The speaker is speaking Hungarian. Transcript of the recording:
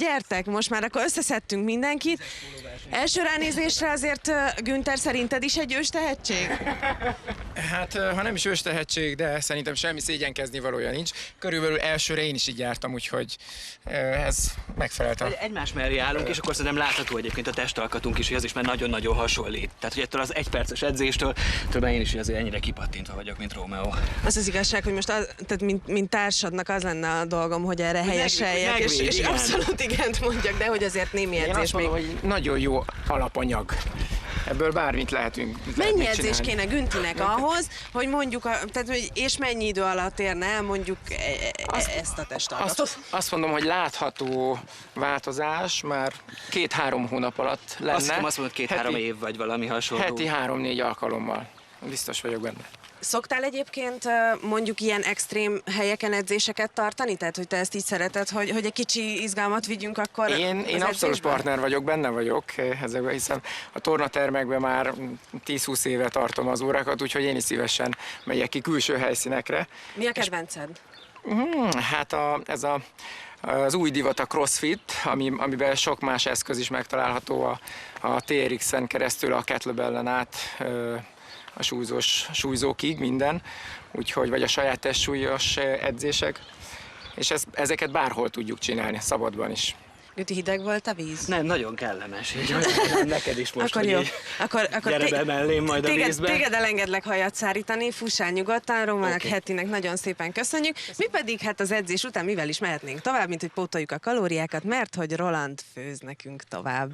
Gyertek, most már akkor összeszedtünk mindenkit. Első ránézésre azért Günther szerinted is egy ős tehetség? Hát, ha nem is ős tehetség, de szerintem semmi szégyenkezni valója nincs. Körülbelül elsőre én is így jártam, úgyhogy ez megfelelt. Egymás mellé állunk, és akkor szerintem látható egyébként a testalkatunk is, hogy az is már nagyon-nagyon hasonlít. Tehát, hogy ettől az egyperces edzéstől, többen én is azért ennyire kipattintva vagyok, mint Rómeó. Az az igazság, hogy most tehát mint társadnak az lenne a dolgom, hogy erre helyeseljek, és abszolút igent mondjak, de hogy azért némi edzés én azt mondom, még. hogy nagyon jó alapanyag. Ebből bármit lehetünk. Mennyi edzés kéne Güntinek ahhoz, hogy mondjuk, és mennyi idő alatt érne el mondjuk ezt a testalkatot? Azt mondom, hogy látható változás már 2-3 hónap alatt lenne. Azt mondod 2-3 év vagy valami hasonló. Heti 3-4 alkalommal. Biztos vagyok benne. Szoktál egyébként mondjuk ilyen extrém helyeken edzéseket tartani? Tehát, hogy te ezt így szereted, hogy egy kicsi izgalmat vigyünk akkor Én abszolút partner vagyok, benne vagyok ezekben, hiszen a tornatermekben már 10-20 éve tartom az órákat, úgyhogy én is szívesen megyek ki külső helyszínekre. Mi a kedvenced? Hát az új divat a CrossFit, amiben sok más eszköz is megtalálható a TRX-en keresztül, a kettlebellen át, a súlyzókig minden, úgyhogy vagy a saját testsúlyos edzések, és ezeket bárhol tudjuk csinálni, szabadban is. Güti, hideg volt a víz? Nem, nagyon kellemes. Neked is most, akkor hogy jó. Akkor gyere be mellém majd a vízbe. Téged elengedlek hajat szárítani, fussál nyugodtan, Rómának, Hetinek nagyon szépen köszönjük. Mi pedig hát az edzés után mivel is mehetnénk tovább, mint hogy pótoljuk a kalóriákat, mert hogy Roland főz nekünk tovább.